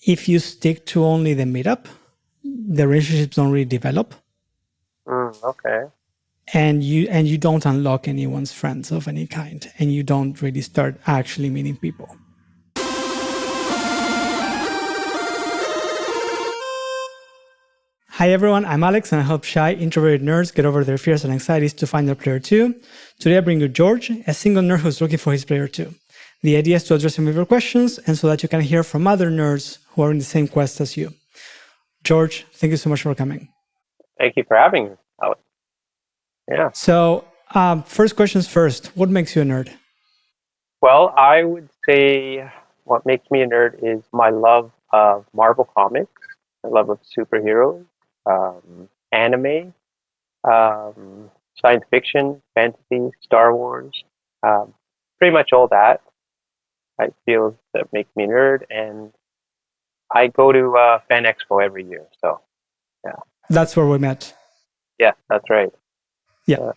if you stick to only the meetup, the relationships don't really develop, Okay. and you don't unlock anyone's friends of any kind, and you don't really start actually meeting people. Hi everyone, I'm Alex, and I help shy, introverted nerds get over their fears and anxieties to find their player 2. Today I bring you George, a single nerd who's looking for his player 2. The idea is to address some of your questions, and so that you can hear from other nerds who are in the same quest as you. George, thank you so much for coming. Thank you for having me, Alex. Yeah. So, first questions first. What makes you a nerd? Well, I would say what makes me a nerd is my love of Marvel comics, my love of superheroes, anime, science fiction, fantasy, Star Wars, um, pretty much all that. I feel that makes me a nerd, and I go to Fan Expo every year. So, yeah. That's where we met. Yeah, that's right. Yeah.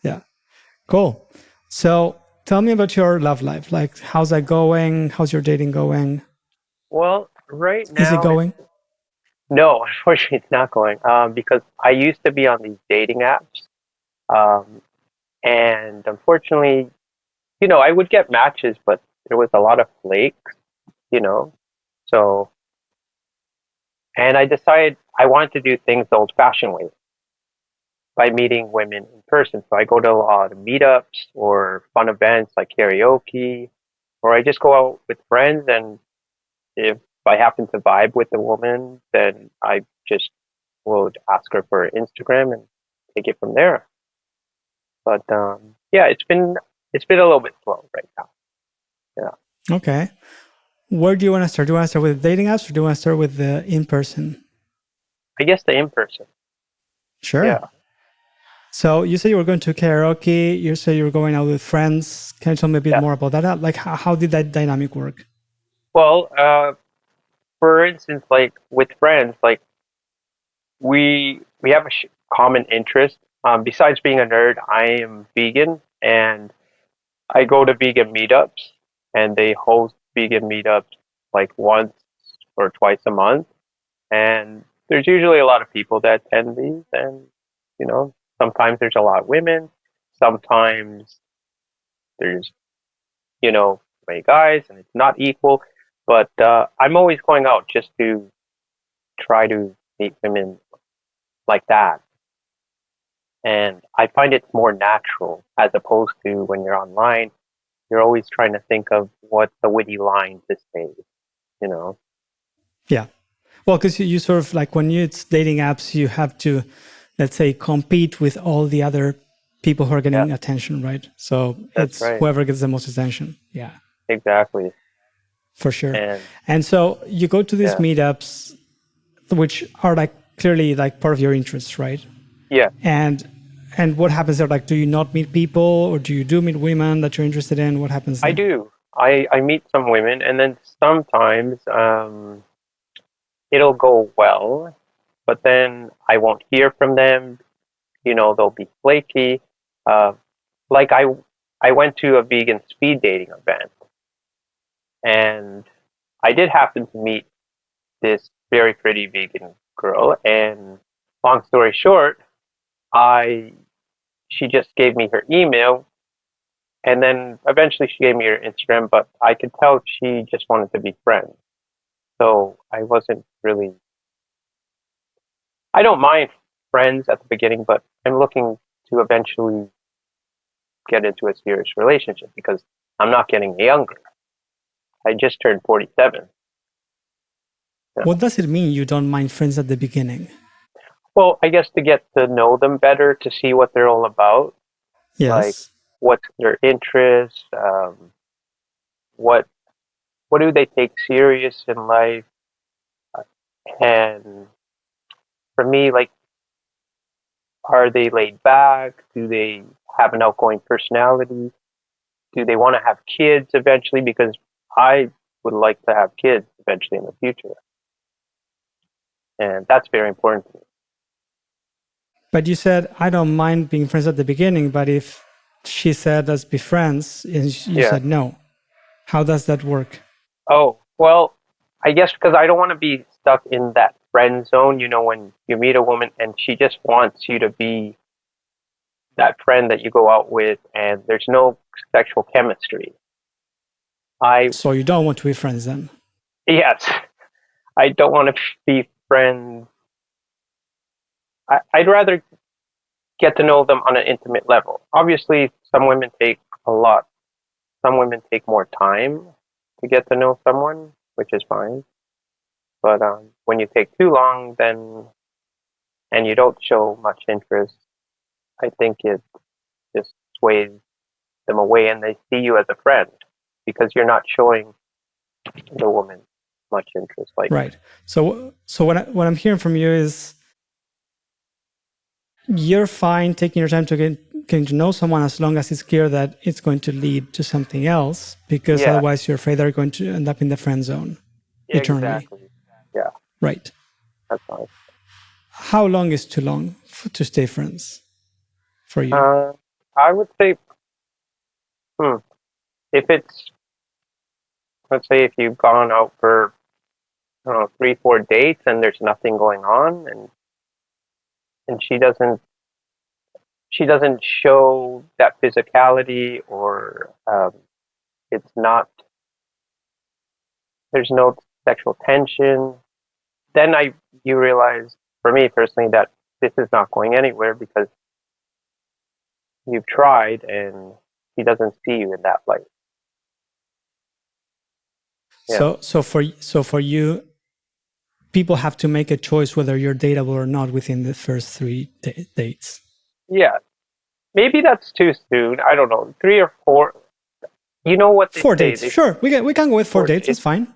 Yeah. Cool. So tell me about your love life. Like, how's that going? How's your dating going? Well, right Is it now going? no, unfortunately, it's not going. Because I used to be on these dating apps, um, and unfortunately, I would get matches, but there was a lot of flakes, you know. So, and I decided I wanted to do things the old-fashioned way by meeting women in person. So I go to a lot of meetups or fun events like karaoke, or I just go out with friends, and if I happen to vibe with the woman, then I just would ask her for Instagram and take it from there. But yeah, it's been a little bit slow right now. Yeah. Okay. Where do you want to start? Do you want to start with dating apps, or do you want to start with the in-person? I guess the in person. Sure. Yeah. So you said you were going to karaoke. You said you were going out with friends. Can you tell me a bit Yeah. more about that? Like, how did that dynamic work? Well, for instance, like with friends, like we have a common interest. Besides being a nerd, I am vegan, and I go to vegan meetups, and they host vegan meetups like once or twice a month, and there's usually a lot of people that attend these, and sometimes there's a lot of women, sometimes there's many guys, and it's not equal. But I'm always going out just to try to meet women like that. And I find it's more natural as opposed to when you're online, you're always trying to think of what's the witty line to say, you know? Yeah. Well, because you sort of like when it's dating apps, you have to, let's say, compete with all the other people who are Yeah, getting attention, right? So that's it's right. whoever gets the most attention. Yeah, Exactly. for sure. And And so you go to these yeah, meetups, which are like clearly like part of your interests, right? yeah, And what happens there? Like, do you not meet people, or do you do meet women that you're interested in? What happens I there? do. I meet some women, and then sometimes it'll go well, but then I won't hear from them. They'll be flaky. Uh, like I went to a vegan speed dating event, and I did happen to meet this very pretty vegan girl. And long story short, I she just gave me her email, and then eventually she gave me her Instagram. But I could tell she just wanted to be friends. So I wasn't really. I don't mind friends at the beginning, but I'm looking to eventually get into a serious relationship because I'm not getting younger. I just turned 47. Yeah. What does it mean you don't mind friends at the beginning? Well, I guess to get to know them better, to see what they're all about, like Yes. what's their interests, what do they take serious in life, and for me, like, are they laid back? Do they have an outgoing personality? Do they want to have kids eventually? Because I would like to have kids eventually in the future, and that's very important to me. But you said, I don't mind being friends at the beginning, but if she said, let's be friends, and you Yeah. said no, how does that work? Oh, well, I guess because I don't want to be stuck in that friend zone, when you meet a woman and she just wants you to be that friend that you go out with and there's no sexual chemistry. So you don't want to be friends then? Yes, I don't want to be friends. I'd rather get to know them on an intimate level. Obviously, some women take a lot. Some women take more time to get to know someone, which is fine. But when you take too long, then and you don't show much interest, I think it just sways them away, and they see you as a friend because you're not showing the woman much interest. Like, right. So what I'm hearing from you is you're fine taking your time to getting to know someone as long as it's clear that it's going to lead to something else, because yeah, otherwise you're afraid they're going to end up in the friend zone eternally. exactly. Yeah, Right. that's fine. How long is too long to stay friends for you? I would say, if it's, let's say, if you've gone out for, I don't know, 3, 4 dates and there's nothing going on, and she doesn't show that physicality, or it's not, there's no sexual tension, then you realize, for me personally, that this is not going anywhere because you've tried and he doesn't see you in that light. Yeah. So for you, people have to make a choice whether you're dateable or not within the first three dates. Yeah. Maybe that's too soon. I don't know. 3 or 4. You know what they 4 say? dates, sure. We can go with 4 dates. It's It's, fine.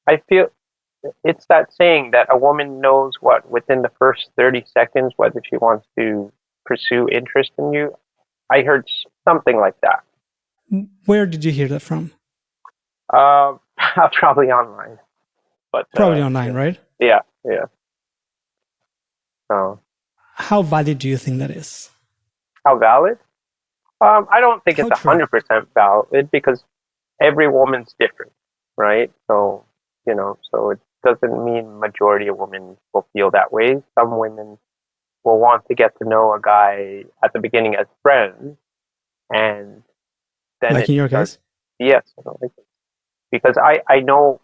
I feel it's that saying that a woman knows what within the first 30 seconds whether she wants to pursue interest in you. I heard something like that. Where did you hear that from? Uh, probably online, but Probably online, right? yeah, yeah. So How valid do you think that is? how valid? I don't think How it's a true? 100% valid because every woman's different, right? So so it doesn't mean majority of women will feel that way. Some women will want to get to know a guy at the beginning as friends, and then Like it in your starts. case? Yes, because I know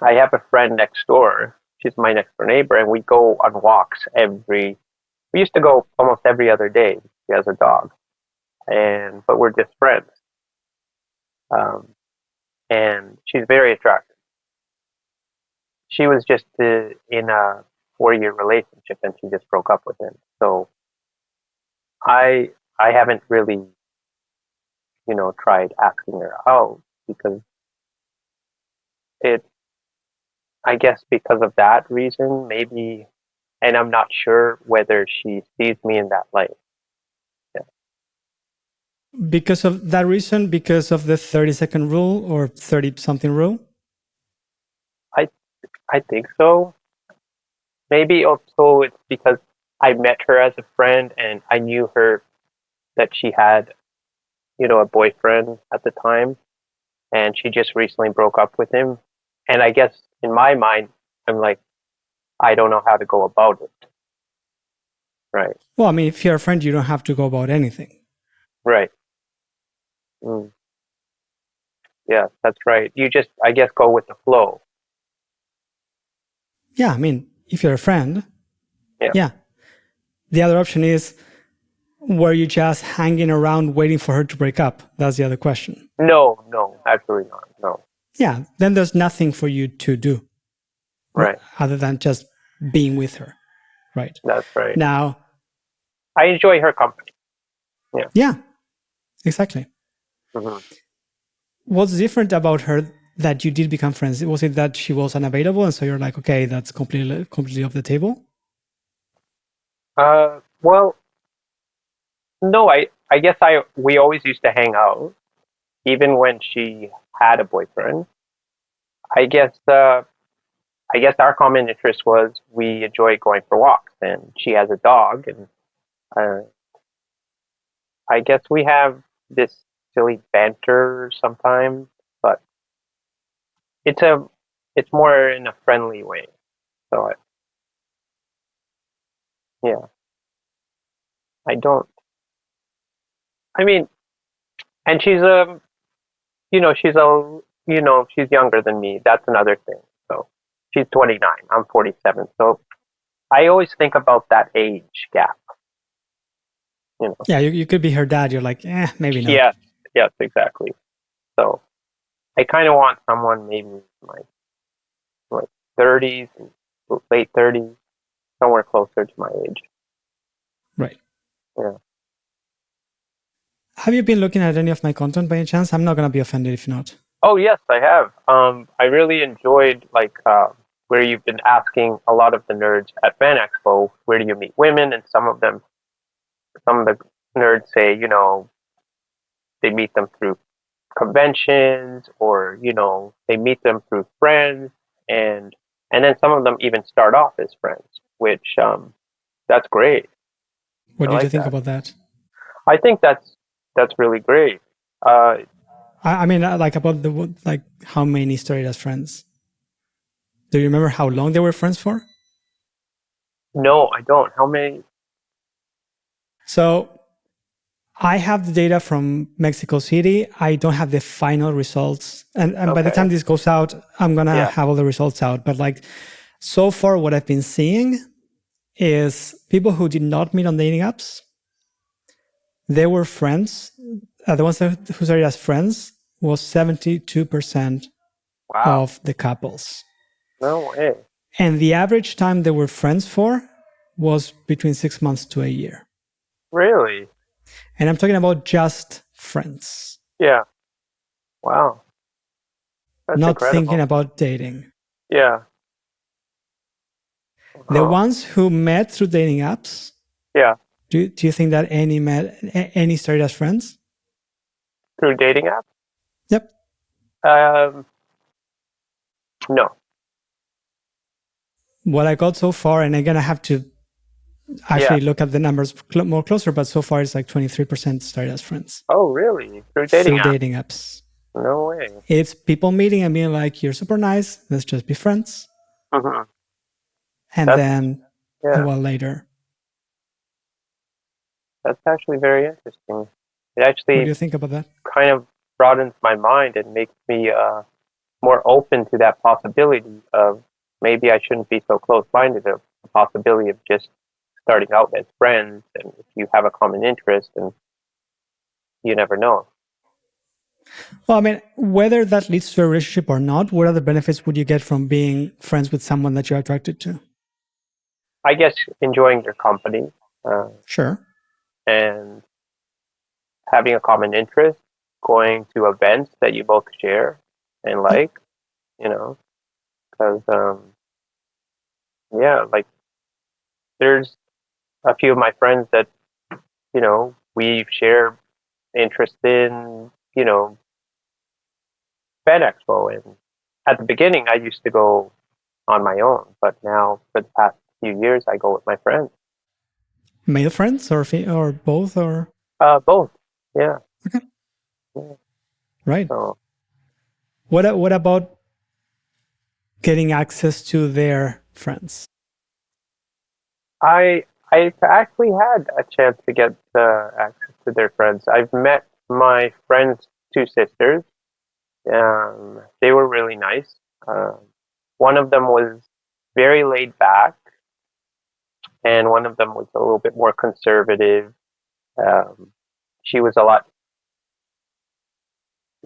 I have a friend next door. She's my next door neighbor, and we go on walks every. We used to go almost every other day. She has a dog, but we're just friends. Um, and she's very attractive. She was just in a 4-year relationship, and she just broke up with him. So I I haven't really tried asking her out because it. I guess because of that reason, maybe, and I'm not sure whether she sees me in that light. Yeah. Because of that reason, because of the 30-second rule or 30 something rule? I I think so. Maybe also it's because I met her as a friend and I knew her that she had, a boyfriend at the time, and she just recently broke up with him. And I guess in my mind, I'm like, I don't know how to go about it. Right. Well, I mean, if you're a friend, you don't have to go about anything. Right. Mm. Yeah, that's right. You just, I guess, go with the flow. Yeah, I mean, if you're a friend, Yeah. yeah. The other option is, were you just hanging around waiting for her to break up? That's the other question. No, no, absolutely not. No. Yeah, then there's nothing for you to do Right. other than just being with her, right? That's right. Now, I enjoy her company. Yeah. yeah, exactly. Hmm. What's different about her that you did become friends? Was it that she was unavailable, and so you're like, okay, that's completely off the table? Well, no, I guess we always used to hang out, even when she had a boyfriend. I guess, our common interest was we enjoy going for walks, and she has a dog, and uh, I guess we have this silly banter sometimes, but it's a it's more in a friendly way. So yeah, I don't. I mean, and she's a, she's a, she's younger than me. That's another thing. So she's 29. I'm 47. So I always think about that age gap. Yeah, you could be her dad. You're like, maybe not. Yes, exactly. So I kind of want someone maybe in my 30s, late 30s, somewhere closer to my age. Right. Yeah. Have you been looking at any of my content by any chance? I'm not going to be offended if not. Oh yes, I have. I really enjoyed where you've been asking a lot of the nerds at Fan Expo, where do you meet women? And some of the nerds say, they meet them through conventions, or they meet them through friends, and then some of them even start off as friends, which that's great. What I did you like think that. about that? I think that's really great. I mean, like about how many started as friends. Do you remember how long they were friends for? No, I don't. How many? So I have the data from Mexico City. I don't have the final results. And by the time this goes out, I'm going to have all the results out. But so far, what I've been seeing is people who did not meet on dating apps, they were friends. The ones who started as friends was 72% of the couples. No way. And the average time they were friends for was between 6 months to a year. Really? And I'm talking about just friends. Yeah. Wow. That's not incredible. Thinking about dating. Yeah. The ones who met through dating apps. Yeah. Do you think that any started as friends? Through dating apps? Yep. No. What I got so far, and again, I have to actually look at the numbers more closer, but so far it's like 23% started as friends. Oh, really? Through dating apps. No way. It's people meeting and being like, you're super nice, let's just be friends. Mm-hmm. And then a while later. That's actually very interesting. It actually, what do you think about that? Kind of broadens my mind and makes me more open to that possibility of maybe I shouldn't be so close-minded of the possibility of just starting out as friends, and if you have a common interest, and you never know. Well, I mean, whether that leads to a relationship or not, what other benefits would you get from being friends with someone that you're attracted to? I guess enjoying their company. Sure. And having a common interest, going to events that you both share and like, because, there's a few of my friends that, we share interest in, Fan Expo. And at the beginning, I used to go on my own, but now for the past few years, I go with my friends. Male friends or both or? Both. Yeah. Okay. Yeah. Right. So, what about getting access to their friends? I actually had a chance to get access to their friends. I've met my friend's two sisters. They were really nice. One of them was very laid back, and one of them was a little bit more conservative. She was a lot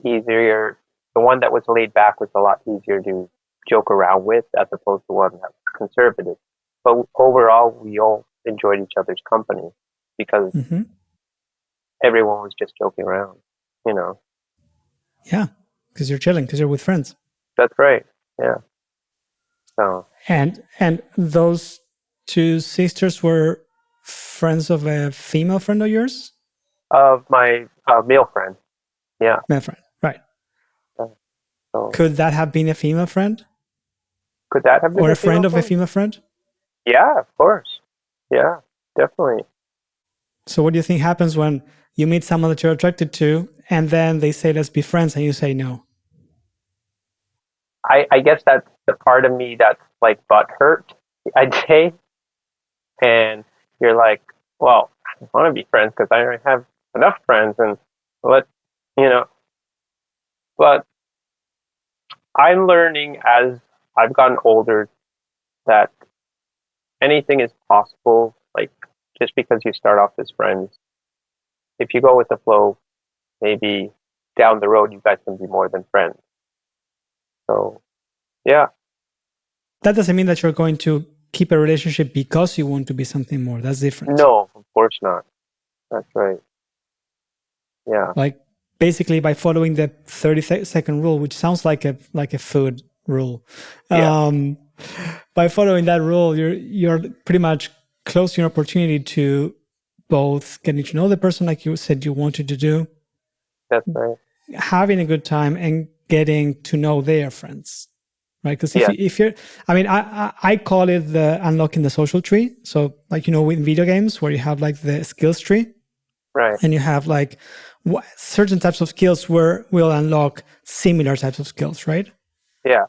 easier. The one that was laid back was a lot easier to joke around with, as opposed to the one that was conservative. But overall, we all enjoyed each other's company because everyone was just joking around, Yeah, because you're chilling, because you're with friends. That's right. Yeah. So. And those two sisters were friends of a female friend of yours? Of my male friend. Yeah. Male friend, right. So. Could that have been a female friend? Could that have been or a friend of a female friend? Yeah, of course. Yeah, definitely. So what do you think happens when you meet someone that you're attracted to and then they say, let's be friends, and you say no? I guess the part of me that's like butthurt, I'd say, and you're like, well, I want to be friends because I already have enough friends, and let you know. But I'm learning as I've gotten older that anything is possible. Like just because you start off as friends, if you go with the flow, maybe down the road you guys can be more than friends. So yeah, That doesn't mean that you're going to keep a relationship because you want to be something more. That's different. no, of course not. That's right. Yeah, Like basically by following the 30-second rule, which sounds like a food rule. yeah, By following that rule, you're pretty much closing your opportunity to both getting to know the person like you said you wanted to do, that's right. having a good time, and getting to know their friends. Right? Because Yeah, if you're, I mean, I call it the unlocking the social tree. So like, you know, in video games where you have like the skills tree, right. and you have like certain types of skills where will unlock similar types of skills, right? Yeah,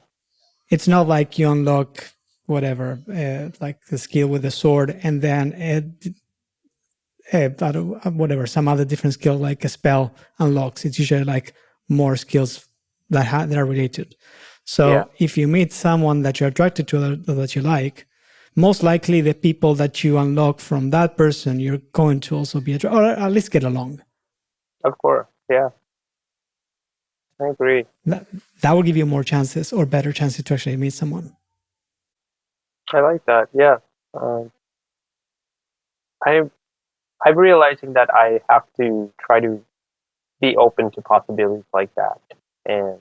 It's not like you unlock whatever, like the skill with the sword, and then whatever, some other different skill like a spell unlocks. It's usually like more skills that are related. yeah, So if you meet someone that you're attracted to, that you like, most likely the people that you unlock from that person, you're going to also be attracted, or at least get along. of course. Yeah, I agree. That will give you more chances or better chances to actually meet someone. I like that. Yeah, um, I I'm realizing that I have to try to be open to possibilities like that. And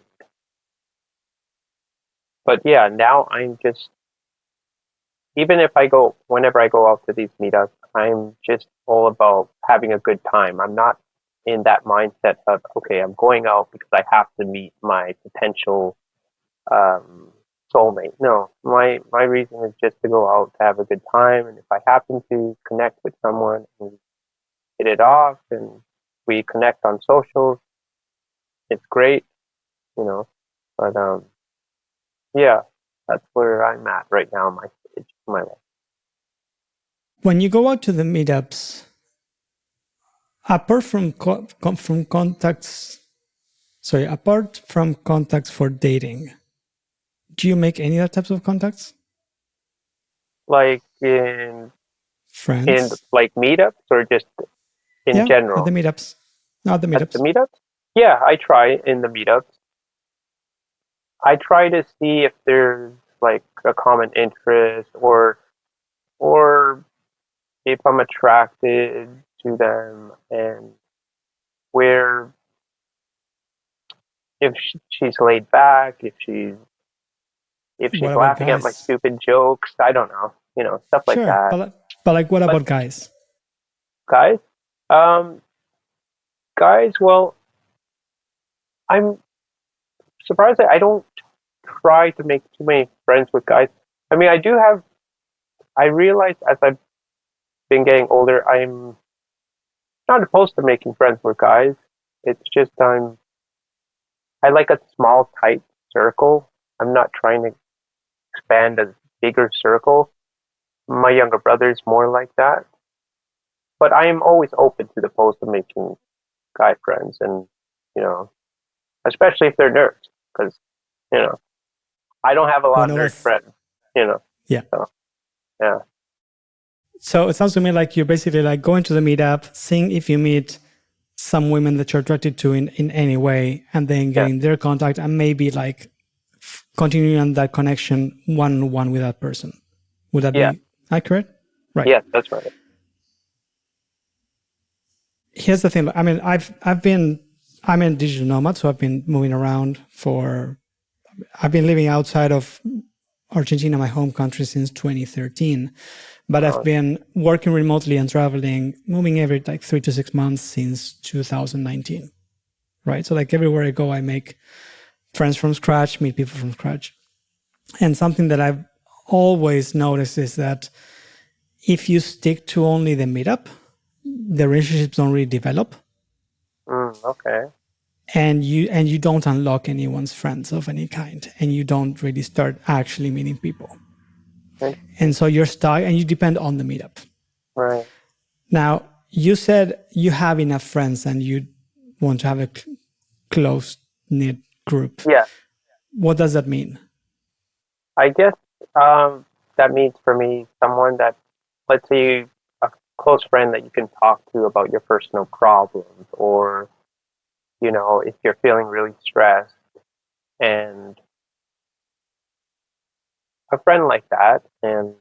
but yeah, now I'm just even if whenever I go out to these meetups, I'm just all about having a good time. I'm not in that mindset of okay, I'm going out because I have to meet my potential um, soulmate. No, my reason is just to go out to have a good time, and if I happen to connect with someone and hit it off, and we connect on socials, it's great, you know. But yeah, that's where I'm at right now in my stage of my life. When you go out to the meetups, apart from from contacts, sorry, apart from contacts for dating, do you make any other types of contacts? Like in Friends? like meetups or just in Yeah, at the general meetups. Not the at the meetups. meetups. Yeah, I try in the meetups. I try to see if there's like a common interest or if I'm attracted to them and where if she's laid back, if she's What about laughing at my guys? stupid jokes, I don't know, stuff like Sure, that. but like, what But about guys? guys, um, guys, well, I'm surprised that I don't try to make too many friends with guys. I mean, I realize as I've been getting older, I'm not opposed to making friends with guys. It's just I like a small, tight circle. I'm not trying to expand a bigger circle. My younger brother's more like that. But I am always open to the post of making guy friends, and you know, especially if they're nerds, because you know I don't have a lot One of of nerd us. friends. You know, Yeah. so yeah, So it sounds to me like you're basically like going to the meetup, seeing if you meet some women that you're attracted to in any way, and then yeah, getting their contact and maybe like continuing on that connection one on one with that person. Would that yeah, be accurate? Right. yes, that's right. Here's the thing. I mean, I'm a digital nomad, so I've been moving around I've been living outside of Argentina, my home country, since 2013. But I've Um, been working remotely and traveling, moving every like 3 to 6 months since 2019. Right. So like everywhere I go, I make friends from scratch, meet people from scratch. And something that I've always noticed is that if you stick to only the meetup, the relationships don't really develop. okay, and you don't unlock anyone's friends of any kind, and you don't really start actually meeting people. And so you're stuck, and you depend on the meetup. Right. Now, you said you have enough friends and you want to have a close-knit group. Yeah. What does that mean? I guess that means for me someone that, let's say, a close friend that you can talk to about your personal problems, or if you're feeling really stressed, and a friend like that. And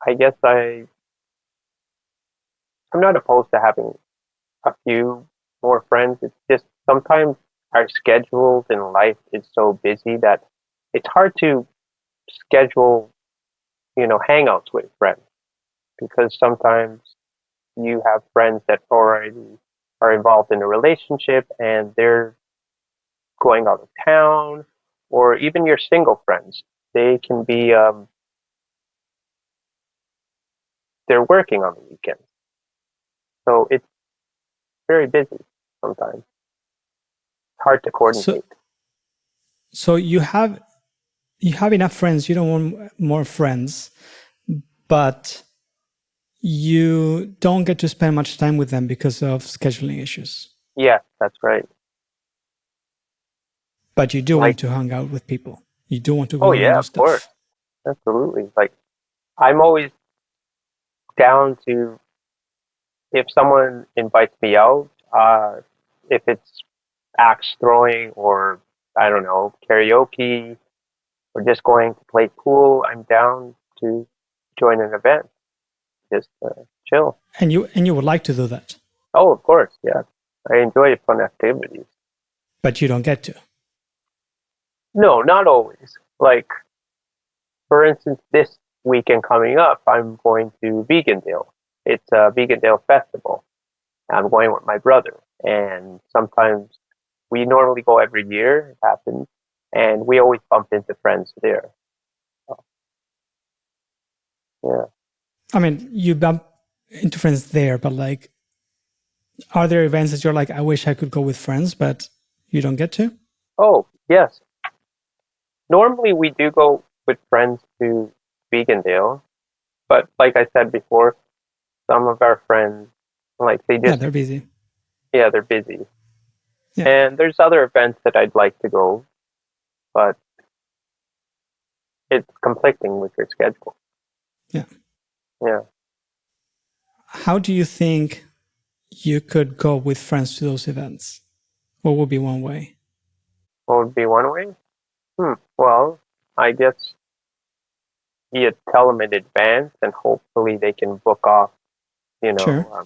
I guess I'm not opposed to having a few more friends. It's just sometimes our schedules in life is so busy that it's hard to schedule, hangouts with friends, because sometimes you have friends that already are involved in a relationship and they're going out of town, or even your single friends. They can be, they're working on the weekends. So it's very busy sometimes. It's hard to So, coordinate. so you have enough friends. You don't want more friends, but you don't get to spend much time with them because of scheduling issues. Yeah, that's right. But you do Like, want to hang out with people. You do want to oh go and yeah, do of course. stuff. Absolutely. Like, I'm always down to, if someone invites me out, if it's axe throwing, or I don't know, karaoke, or just going to play pool, I'm down to join an event. Just chill. And you would like to do that, Oh, of course, yeah. I enjoy fun activities. but you don't get to. No, not always. Like, for instance, this weekend coming up, I'm going to Vegandale. It's a Vegandale festival. I'm going with my brother, and sometimes we normally go every year. It happens, and we always bump into friends there. So, yeah. I mean, you bump into friends there, but like, are there events that you're like, I wish I could go with friends, but you don't get to? Oh, yes. Normally we do go with friends to Vegandale, but like I said before, some of our friends, like, they Yeah, just, they're busy. yeah, they're busy. Yeah. And there's other events that I'd like to go, but it's conflicting with your schedule. Yeah. Yeah. How do you think you could go with friends to those events? What would be one way? What would be one way? Well, I guess you tell them in advance, and hopefully they can book off, Sure.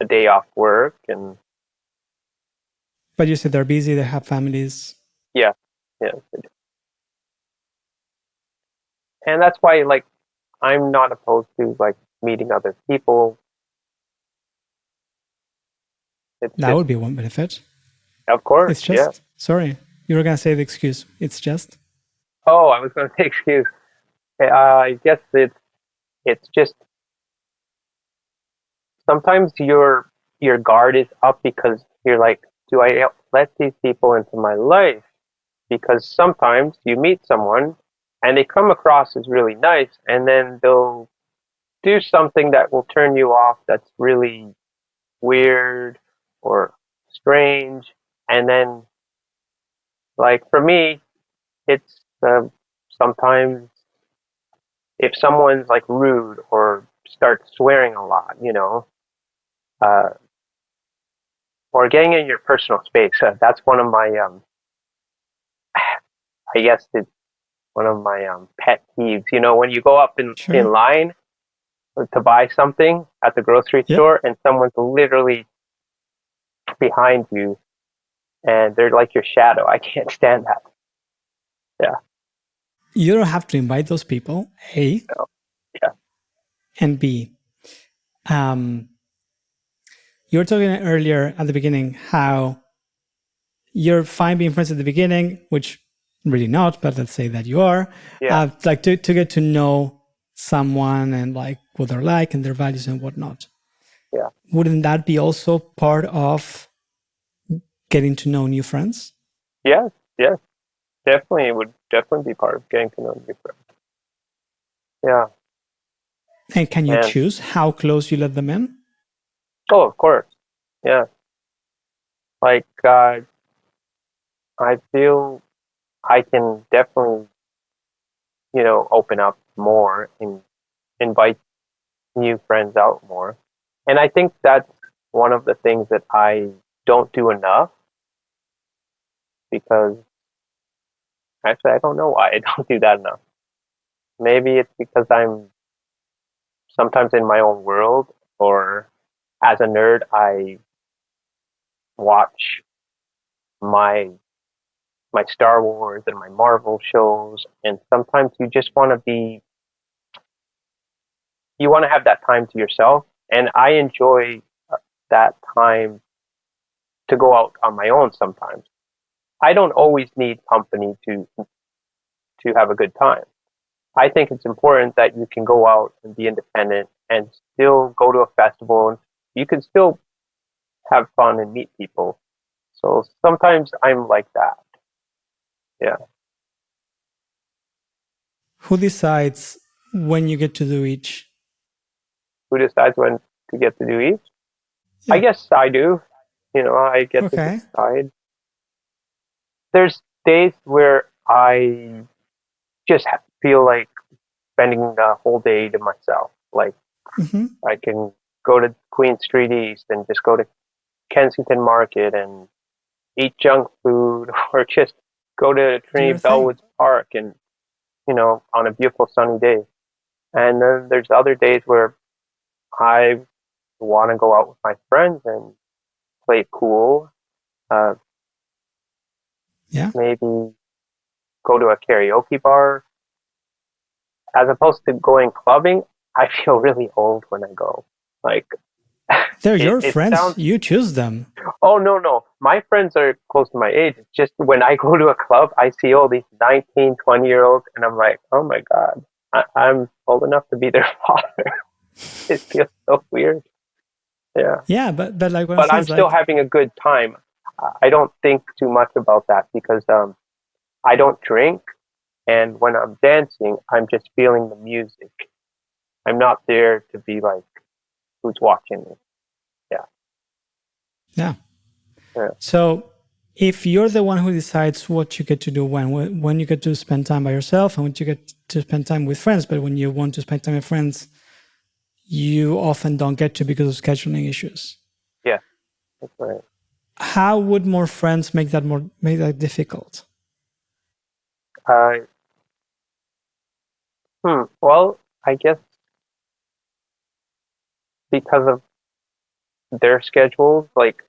a day off work. And But you said they're busy, they have families. yeah, yeah. And that's why, like, I'm not opposed to, like, meeting other people. It's That just, would be one benefit. of course, It's yeah. just, sorry, you were going to say the excuse. It's just. Oh, I was going to say excuse. I guess it's just sometimes your guard is up, because you're like, do I let these people into my life? Because sometimes you meet someone and they come across as really nice, and then they'll do something that will turn you off, that's really weird or strange. And then, like, for me, it's sometimes if someone's like rude or starts swearing a lot, uh, or getting in your personal space. That's one of my, I guess it's one of my pet peeves. When you go up in Sure. line to buy something at the grocery Yep. store, and someone's literally behind you, and they're like your shadow. I can't stand that. Yeah. You don't have to invite those people, A. So, yeah. And B. You were talking earlier at the beginning how you're fine being friends at the beginning, which really not, but let's say that you are. Yeah. Like to get to know someone and like what they're like and their values and whatnot. Yeah. Wouldn't that be also part of getting to know new friends? Yes, yes, definitely. It would definitely be part of getting to know new friends. Yeah, And can you and choose how close you let them in? oh, of course, yeah. Like I feel I can definitely, open up more and invite new friends out more. And I think that's one of the things that I don't do enough because actually I don't know why I don't do that enough. Maybe it's because I'm sometimes in my own world, or as a nerd I watch my my Star Wars and my Marvel shows, and sometimes you want to have that time to yourself, and I enjoy that time to go out on my own sometimes. I don't always need company to have a good time. I think it's important that you can go out and be independent and still go to a festival, and you can still have fun and meet people. So sometimes I'm like that. Yeah. Who decides when you get to do each? Who decides when to get to do each? I Yeah. guess I do. I get to Okay. decide. There's days where I just feel like spending the whole day to myself. Like Mm-hmm. I can go to Queen Street East and just go to Kensington Market and eat junk food, or just go to Do Trinity your thing. Bellwoods Park and on a beautiful sunny day. And then there's other days where I want to go out with my friends and play it cool. Uh, Yeah. Maybe go to a karaoke bar. As opposed to going clubbing, I feel really old when I go. Like They're it, your it friends. sounds. You choose them. Oh no, no, my friends are close to my age. It's just when I go to a club, I see all these 19, 20-year olds, and I'm like, oh my god, I'm old enough to be their father. It feels so weird. Yeah, Yeah, but like what I'm but saying I'm is still like, having a good time. I don't think too much about that because I don't drink, and when I'm dancing, I'm just feeling the music. I'm not there to be like, who's watching me. Yeah, yeah. yeah, So if you're the one who decides what you get to do when you get to spend time by yourself and when you get to spend time with friends, but when you want to spend time with friends, you often don't get to because of scheduling issues. yeah, that's right. How would more friends make that difficult? Uh, well, I guess because of their schedules, like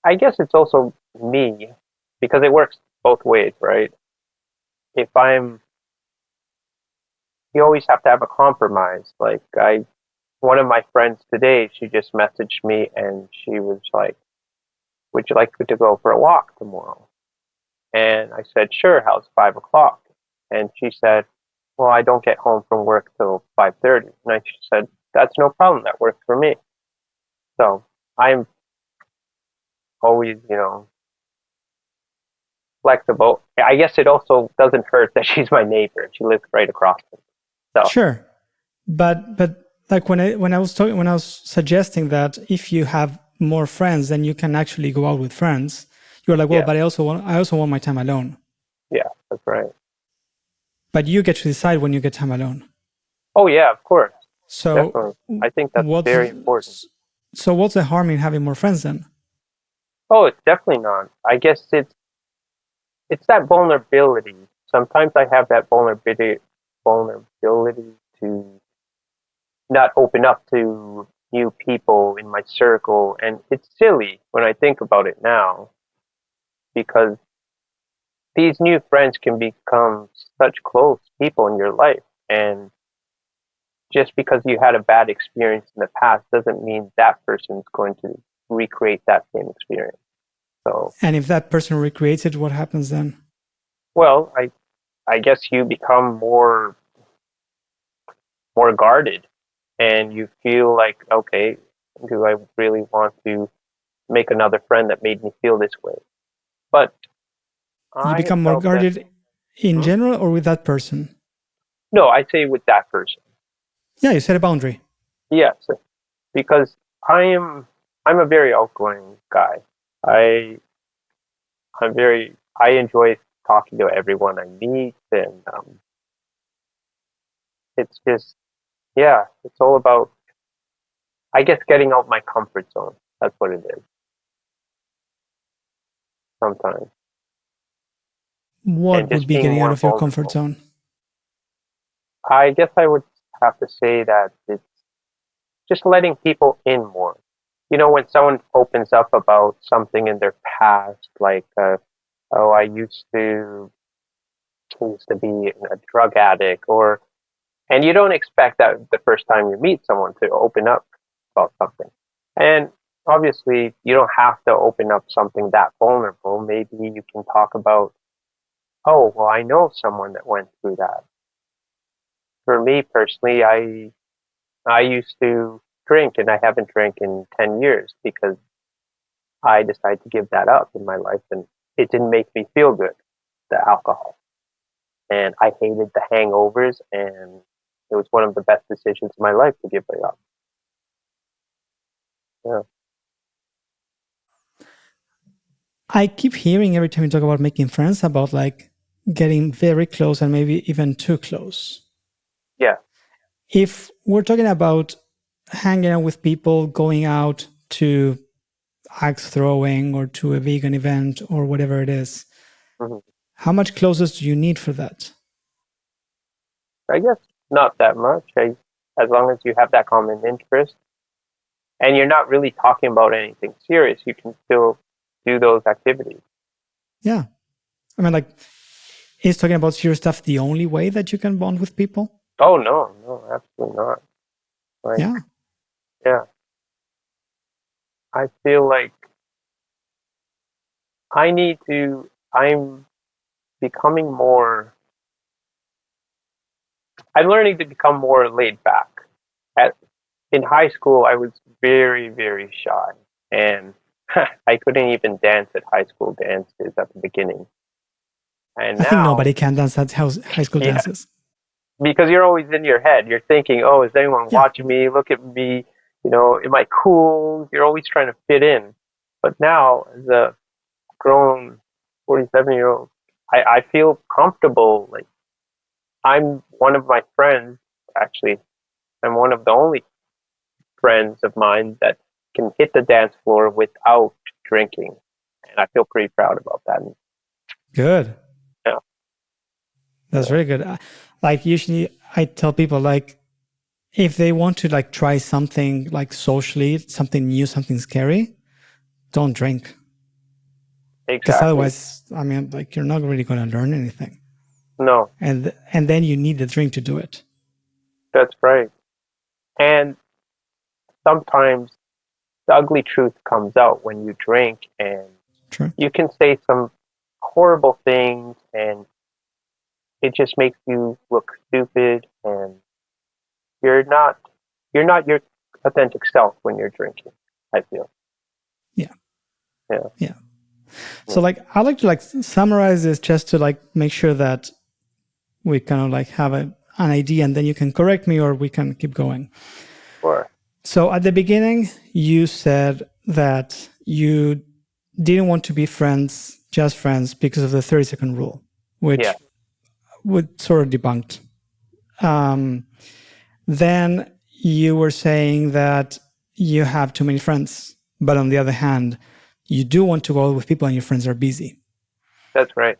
I guess it's also me because it works both ways, right? If I'm, you always have to have a compromise. Like one of my friends today, she just messaged me and she was like, "Would you like to go for a walk tomorrow?" And I said, "Sure." How's 5 o'clock? And she said, "Well, I don't get home from work till 5:30." And I said, "That's no problem. That works for me." So I'm always, flexible. I guess it also doesn't hurt that she's my neighbor. She lives right across me. So Sure, but like when I was suggesting that if you have more friends, then you can actually go out with friends. You're like, well, yeah, but I also want my time alone. yeah, that's right. But you get to decide when you get time alone. Oh yeah, of course, So definitely. I think that's what's very important. so what's the harm in having more friends then? Oh, it's definitely not. I guess it's that vulnerability. Sometimes I have that vulnerability to not open up to new people in my circle, and it's silly when I think about it now because these new friends can become such close people in your life, and just because you had a bad experience in the past doesn't mean that person's going to recreate that same experience. So, And if that person recreates it, what happens then? well, I guess you become more guarded, and you feel like, okay, do I really want to make another friend that made me feel this way. But You I have become more felt that. guarded in general or with that person? No, I say with that person. Yeah, you set a boundary. Yes, because I'm a very outgoing guy. I I enjoy talking to everyone I meet, and it's just yeah, it's all about I guess getting out my comfort zone. That's what it is sometimes, and What would just be being getting out more of your comfort vulnerable. zone? I guess I would have to say that it's just letting people in more. You know, when someone opens up about something in their past, like, oh, I used to be a drug addict, or and you don't expect that the first time you meet someone to open up about something. And obviously, you don't have to open up something that vulnerable. Maybe you can talk about, oh, well, I know someone that went through that. For me personally, I used to drink, and I haven't drank in 10 years because I decided to give that up in my life, and it didn't make me feel good, the alcohol, and I hated the hangovers, and it was one of the best decisions in my life to give it up. Yeah. I keep hearing every time you talk about making friends about like getting very close and maybe even too close. Yeah. If we're talking about hanging out with people, going out to axe throwing or to a vegan event or whatever it is, Hmm. how much closeness do you need for that? I guess not that much. As long as you have that common interest and you're not really talking about anything serious, you can still do those activities. Yeah. I mean, like, is talking about serious stuff the only way that you can bond with people? Oh no, no, absolutely not. Like, Yeah. yeah, I feel like I need to. I'm becoming more. I'm learning to become more laid back. At in high school, I was very, very shy, and I couldn't even dance at high school dances at the beginning. And I think now, nobody can dance at high school yeah, dances. because you're always in your head. You're thinking, "Oh, is anyone Yeah. watching me? Look at me. You know, am I cool?" You're always trying to fit in. But now, as a grown 47-year-old, I feel comfortable. Like I'm one of my friends. Actually, I'm one of the only friends of mine that can hit the dance floor without drinking, and I feel pretty proud about that. Good. Yeah, That's yeah, really good. Like usually I tell people like if they want to like try something like socially, something new, something scary, don't drink. Because exactly. otherwise, I mean, like you're not really going to learn anything. No, And then you need the drink to do it. that's right. And sometimes the ugly truth comes out when you drink, and True. you can say some horrible things, and it just makes you look stupid, and you're not you're not your authentic self when you're drinking. I feel. Yeah. Yeah. Yeah. Yeah. So like I like to like summarize this just to like make sure that we kind of like have an idea and then you can correct me or we can keep going. Sure. So at the beginning, you said that you didn't want to be friends, just friends, because of the 30-second rule, Yeah. which would sort of debunked. Um, then you were saying that you have too many friends, but on the other hand, you do want to go out with people and your friends are busy. That's right.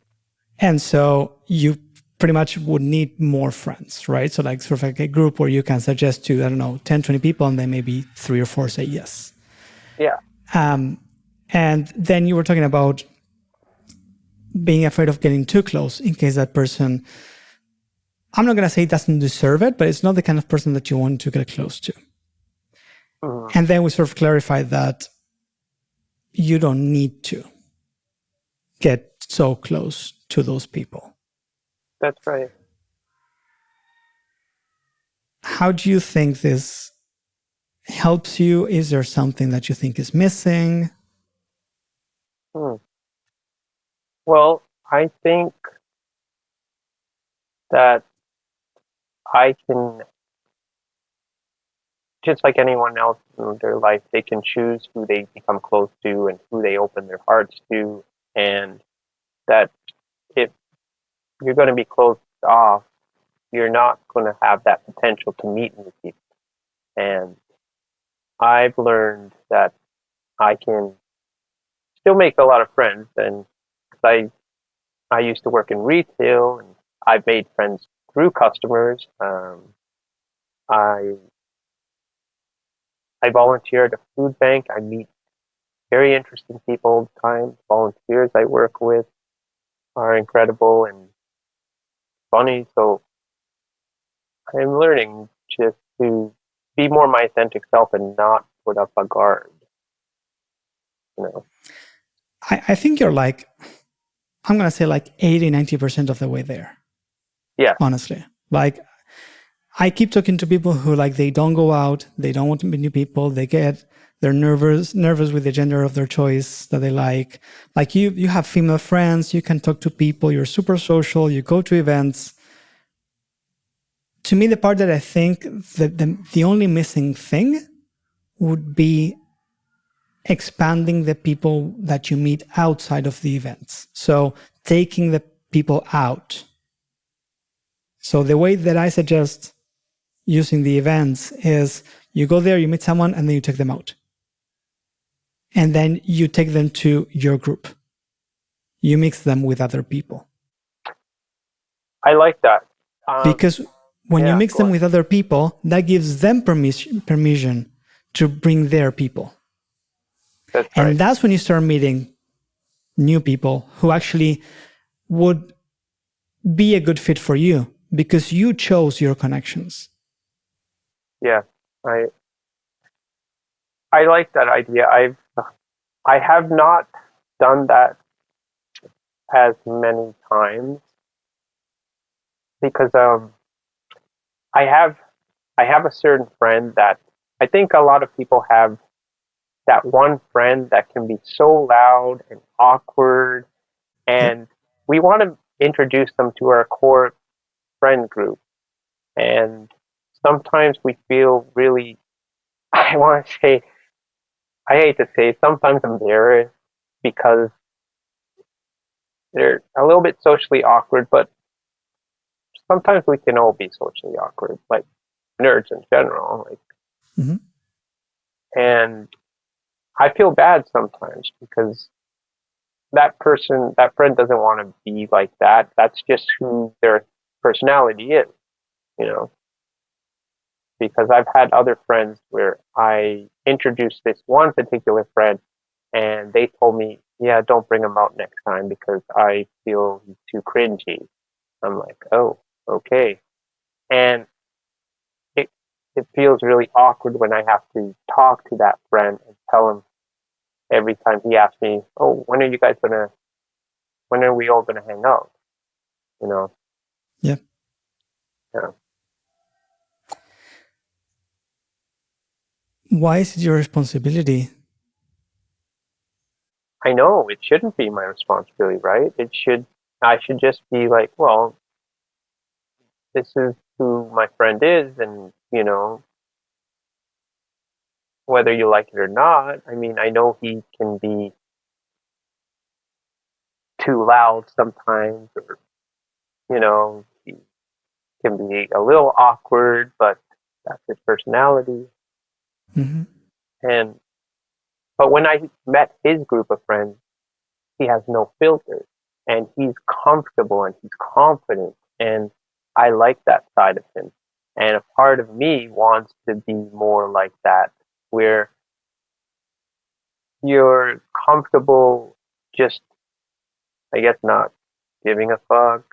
And so you pretty much would need more friends, right? So like sort of like a group where you can suggest to, I don't know, 10, 20 people, and then maybe 3 or 4 say yes. Yeah. And then you were talking about being afraid of getting too close in case that person, I'm not going to say doesn't deserve it, but it's not the kind of person that you want to get close to. Mhm. And then we sort of clarified that you don't need to get so close to those people. That's right. How do you think this helps you? Is there something that you think is missing? Hmm. Well, I think that I can, just like anyone else in their life, they can choose who they become close to and who they open their hearts to, and that if you're going to be closed off, you're not going to have that potential to meet new people. And I've learned that I can still make a lot of friends, and 'cause I used to work in retail, and I've made friends through customers. I I volunteer at a food bank. I meet very interesting people all the time. Volunteers I work with are incredible and funny. So I'm learning just to be more my authentic self and not put up a guard. You know. I think you're like, I'm going to say like 80, 90% of the way there, Yeah. honestly. Like, I keep talking to people who like they don't go out, they don't want to meet new people, they're nervous with the gender of their choice that they like. Like you have female friends, you can talk to people, you're super social, you go to events. To me, the part that I think that the only missing thing would be expanding the people that you meet outside of the events. So taking the people out. So the way that I suggest using the events is you go there, you meet someone, and then you take them out. And then you take them to your group. You mix them with other people. I like that. Because when you Yeah, mix go them on. with other people, that gives them permission to bring their people. That's And right. that's when you start meeting new people who actually would be a good fit for you because you chose your connections. Yeah, I I like that idea. I have not done that as many times because I have I have a certain friend that I think a lot of people have, that one friend that can be so loud and awkward, Yep. and we want to introduce them to our core friend group, and sometimes we feel really, I want to say, I hate to say, sometimes embarrassed because they're a little bit socially awkward, but sometimes we can all be socially awkward, like nerds in general. Like, Mm-hmm. and I feel bad sometimes because that friend doesn't want to be like that. That's just who their personality is, you know. Because I've had other friends where I introduced this one particular friend, and they told me, "Yeah, don't bring him out next time because I feel he's too cringy." I'm like, "Oh, okay." And it it feels really awkward when I have to talk to that friend and tell him every time he asks me, "Oh, when are we all gonna hang out?" You know? Yeah. Yeah. Why is it your responsibility? I know it shouldn't be my responsibility, right? I should just be like, well, this is who my friend is, and whether you like it or not. I mean, I know he can be too loud sometimes, or he can be a little awkward, but that's his personality. Mm-hmm. And but when I met his group of friends, he has no filter, and he's comfortable and he's confident, and I like that side of him. And a part of me wants to be more like that, where you're comfortable, just, I guess, not giving a fuck,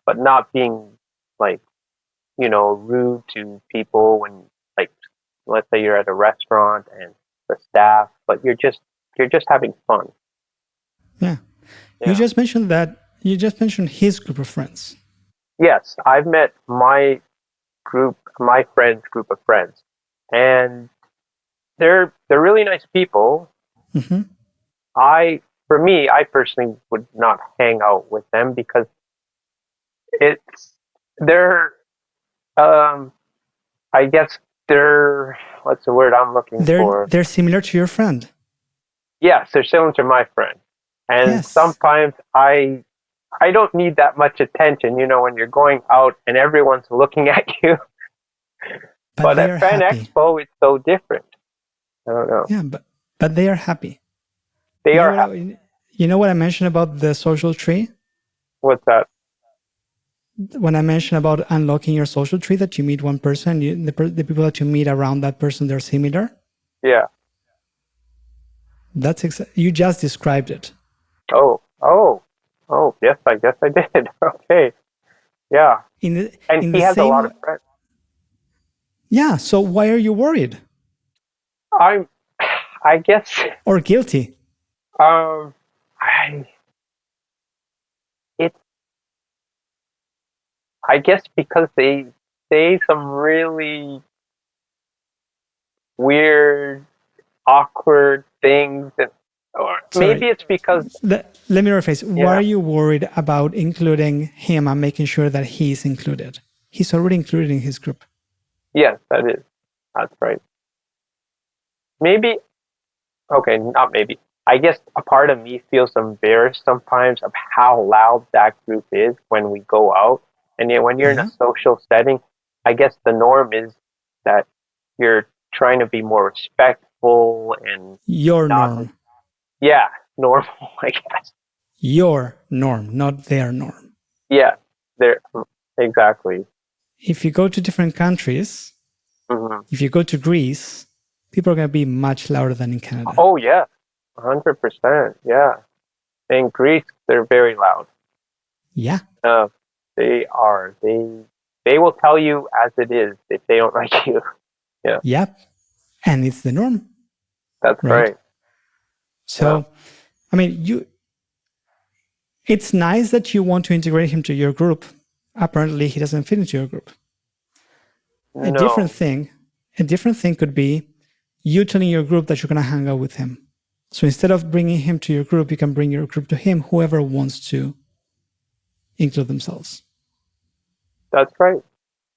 but not being like, rude to people when, like, let's say you're at a restaurant and the staff, but you're just having fun. Yeah. You Yeah. just mentioned that. You just mentioned his group of friends. Yes, I've met my friends group of friends, and they're really nice people. Mm-hmm. I for me, I personally would not hang out with them because they're, I guess they're, what's the word I'm looking for? They're similar to your friend. Yes, they're similar to my friend. And Yes. sometimes I don't need that much attention, when you're going out and everyone's looking at you. But they at are Fan happy. Expo, it's so different. I don't know. Yeah, but they are happy. They are happy. You know what I mentioned about the social tree? What's that? When I mentioned about unlocking your social tree, that you meet one person, the people that you meet around that person, they're similar. Yeah. You just described it. Oh. Yes, I guess I did. Okay. Yeah. And he has a lot of friends. Yeah. So why are you worried? I guess. Or guilty? I guess because they say some really weird, awkward things, or maybe it's because. Let me rephrase. Yeah. Why are you worried about including him and making sure that he's included? He's already included in his group. Yes, that's right. Maybe, okay, not maybe. I guess a part of me feels embarrassed sometimes of how loud that group is when we go out. And yet when you're in a social setting, I guess the norm is that you're trying to be more respectful and your norm. Yeah, normal, I guess. Your norm, not their norm. Yeah, exactly. If you go to different countries, if you go to Greece, people are going to be much louder than in Canada. Oh, yeah, 100%. Yeah. In Greece, they're very loud. Yeah. They are. They will tell you as it is if they don't like you. Yeah. Yep. And it's the norm. That's right. So, I mean, it's nice that you want to integrate him to your group. Apparently, he doesn't fit into your group. No. A different thing could be you telling your group that you're going to hang out with him. So instead of bringing him to your group, you can bring your group to him, whoever wants to include themselves. That's right.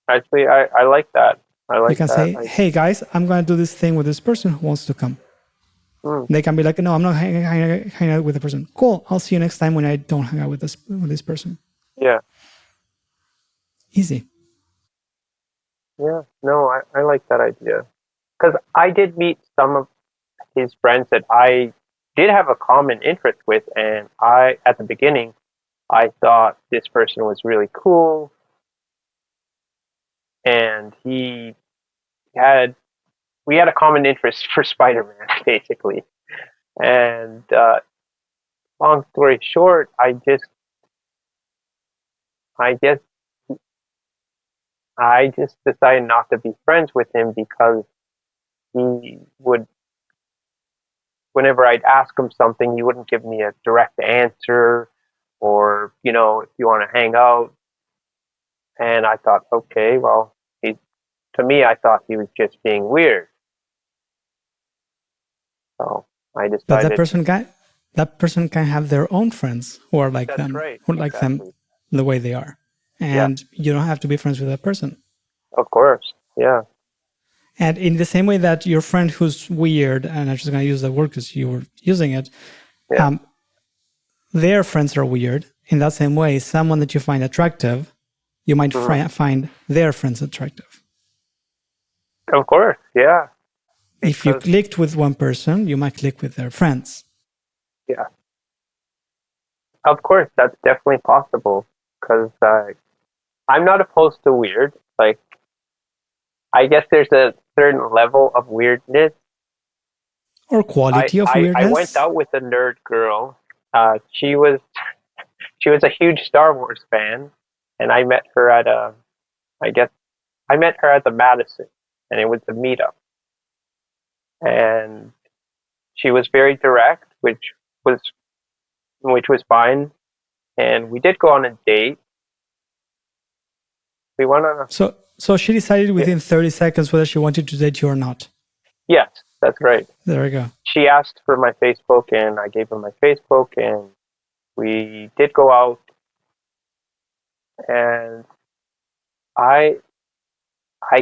Actually, I like that. You can say, hey guys, I'm going to do this thing with this person who wants to come. They can be like, no, I'm not hanging out with the person. Cool. I'll see you next time when I don't hang out with this person. Yeah. Easy. Yeah. No, I like that idea. Because I did meet some of his friends that I did have a common interest with, and at the beginning, I thought this person was really cool, and we had a common interest for Spider-Man, basically. And long story short, I just decided not to be friends with him because he would, whenever I'd ask him something, he wouldn't give me a direct answer, or if you want to hang out. And I thought, okay, well, to me, I thought he was just being weird. So I decided. But that person can have their own friends who are like them, who like them the way they are, and you don't have to be friends with that person. Of course, yeah. And in the same way that your friend who's weird, and I'm just going to use that word because you were using it, their friends are weird. In that same way, someone that you find attractive, you might find their friends attractive. Of course, yeah. If you clicked with one person, you might click with their friends. Yeah. Of course, that's definitely possible because I'm not opposed to weird. Like, I guess there's a certain level of weirdness. Or quality of weirdness. I went out with a nerd girl. She was a huge Star Wars fan, and I met her at the Madison, and it was a meetup. And she was very direct, which was fine. And we did go on a date. We went on a... So she decided within 30 seconds whether she wanted to date you or not. Yes, that's right. There we go. She asked for my Facebook, and I gave her my Facebook, and we did go out. And I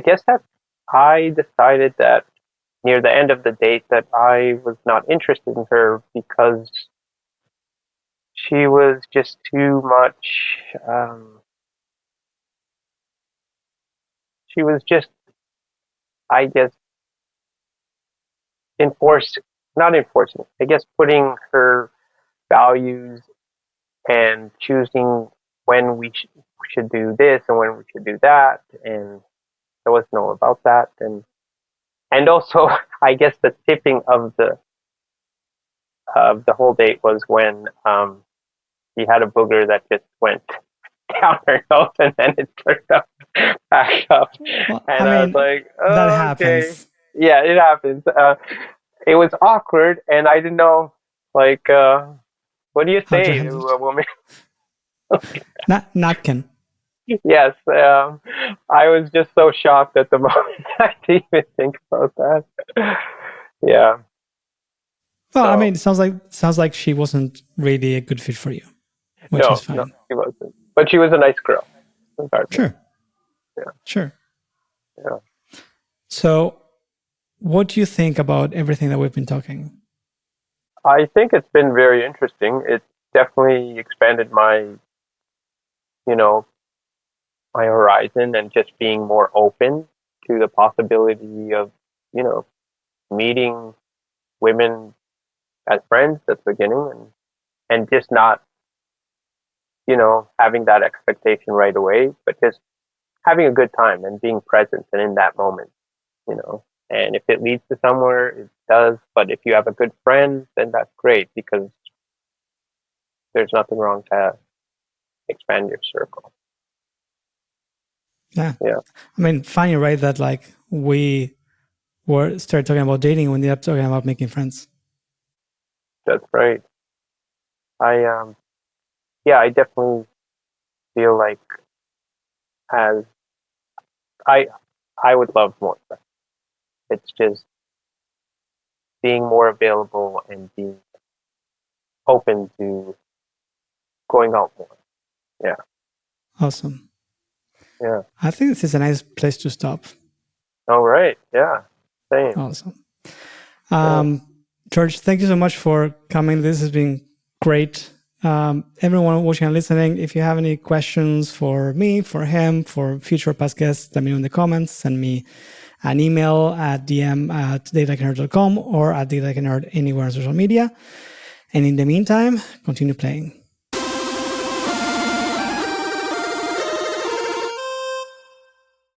guess that I decided that near the end of the date that I was not interested in her because she was just too much. She was just, I guess, not enforcing. I guess putting her values and choosing when we should do this and when we should do that, and there was no about that, and also I guess the tipping of the whole date was when she had a booger that just went down her nose and then it turned up back up, Well, and I was like, that oh, okay, happens. yeah, it happens. It was awkward, and I didn't know, like, what do you How'd you say to handle a it? woman? Napkin. Yes, I was just so shocked at the moment. I didn't even think about that. Yeah. Well, So it sounds like she wasn't really a good fit for you, which is no, fine. she wasn't. But she was a nice girl, regardless. Sure. Yeah. Sure. Yeah. So, what do you think about everything that we've been talking? I think it's been very interesting. It definitely expanded my, my horizon and just being more open to the possibility of, meeting women as friends at the beginning, and just not, having that expectation right away, but just having a good time and being present and in that moment, you know. And if it leads to somewhere, it does. But if you have a good friend, then that's great, because there's nothing wrong to expand your circle. Yeah. Yeah, Funny, right? That like we were started talking about dating when we ended up talking about making friends. that's right. I definitely feel like as I I would love more friends. It's just being more available and being open to going out more. Yeah, Awesome. yeah. I think this is a nice place to stop. All right. Yeah. Same. Awesome. Yeah. George, thank you so much for coming. This has been great. Everyone watching and listening, if you have any questions for me, for him, for future past guests, let me know in the comments. Send me an email at dm@datalikeanerd.com or at datalikeanerd anywhere on social media. And in the meantime, continue playing.